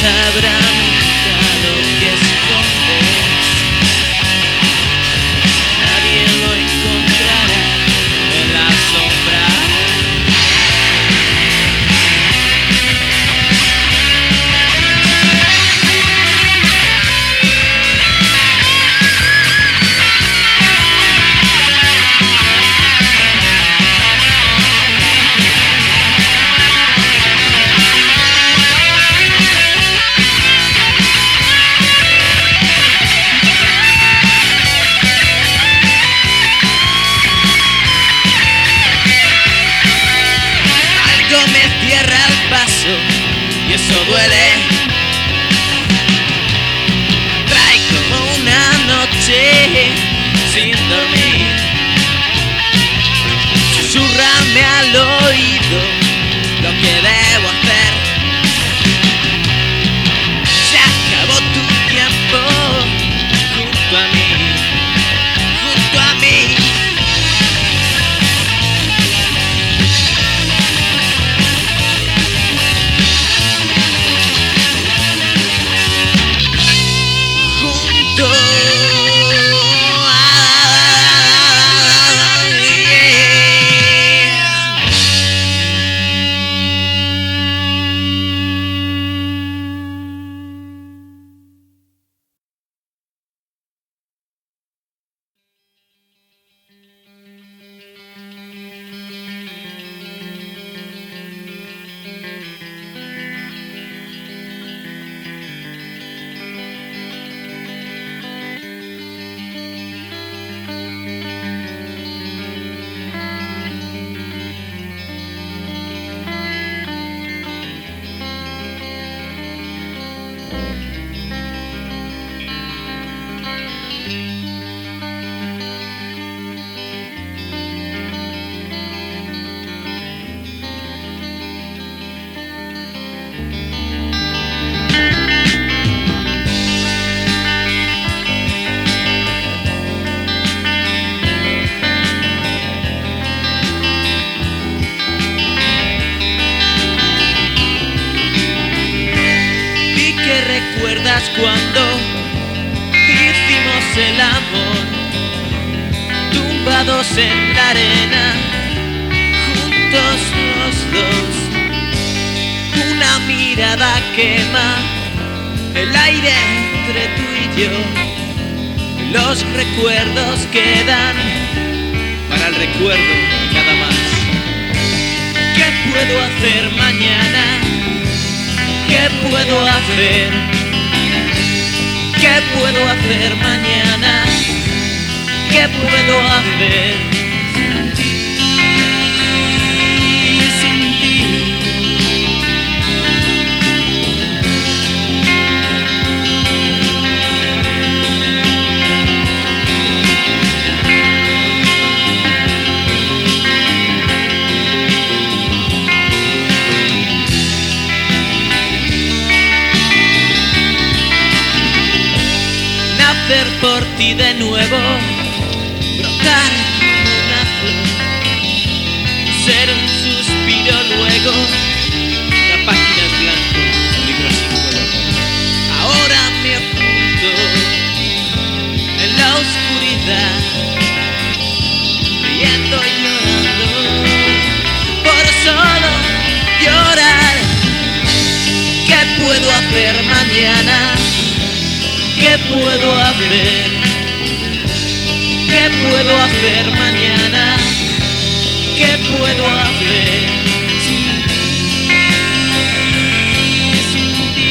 sabrá nunca lo que escondes. Nadie lo encontrará en la sombra. Y eso duele. Trae como una noche sin dormir. Susurrame al oído lo que debo hacer. Se acabó tu tiempo junto a mí, junto a mí. Cuando hicimos el amor, tumbados en la arena, juntos los dos, una mirada quema el aire entre tú y yo. Los recuerdos quedan para el recuerdo y nada más. ¿Qué puedo hacer mañana? ¿Qué puedo hacer? ¿Qué puedo hacer mañana? ¿Qué puedo hacer sin ti? Sin ti. Nacer por ti de nuevo, brotar como una flor, ser un suspiro luego, la página es blanco, un libro sin color. Ahora me oculto en la oscuridad, riendo y llorando, por solo llorar. ¿Qué puedo hacer mañana? ¿Qué puedo hacer? ¿Qué puedo hacer mañana? ¿Qué puedo hacer sin ti? Sin ti.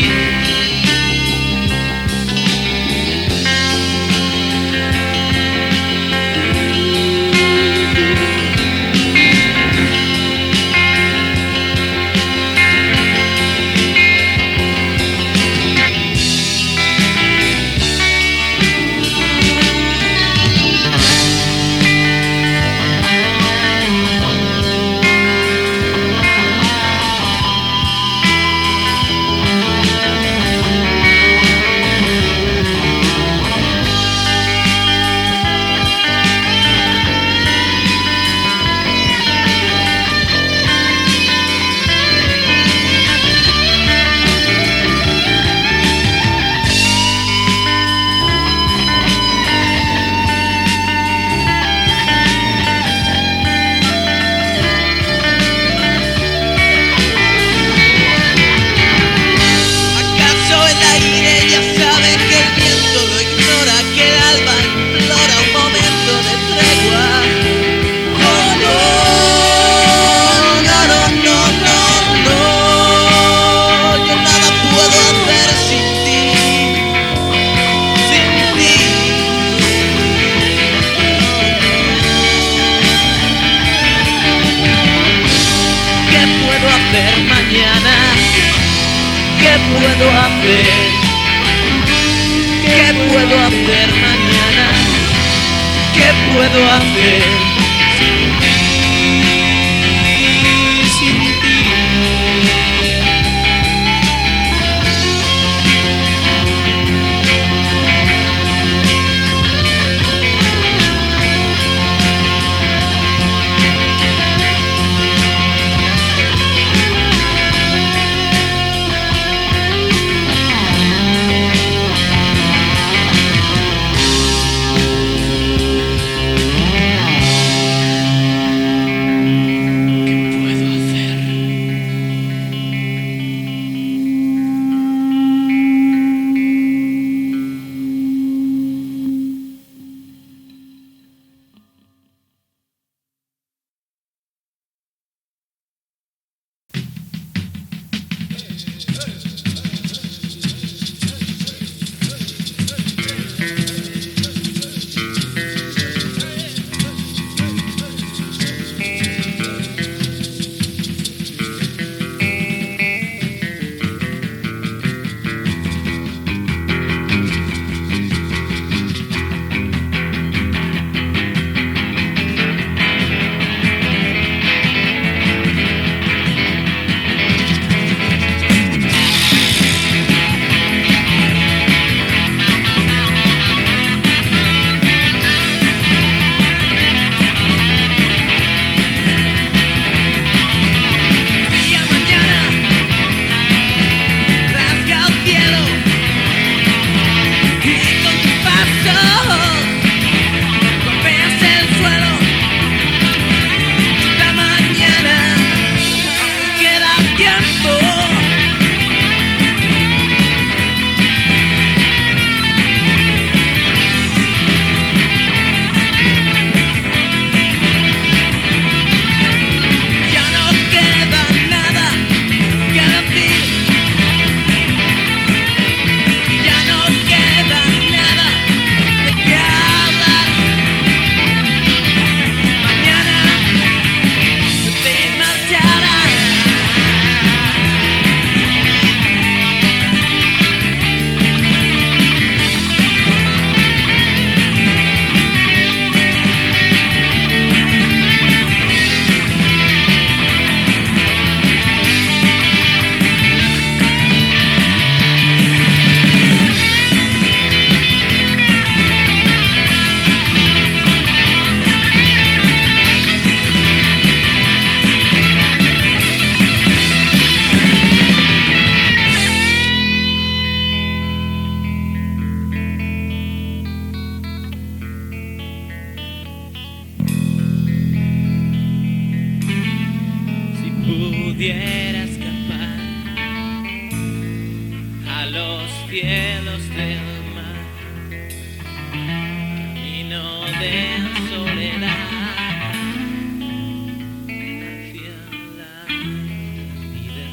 aire ya sabe que el viento lo ignora, que el alma implora un momento de tregua. Oh no, no, no, no, no, no, yo nada puedo hacer sin ti, sin ti. ¿Qué puedo hacer mañana? ¿Qué puedo hacer? ¿Qué puedo hacer mañana? ¿Qué puedo hacer sin ti? Sin ti. Pudiera escapar a los cielos del mar, camino de soledad hacia la vida.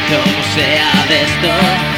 como sea de esto.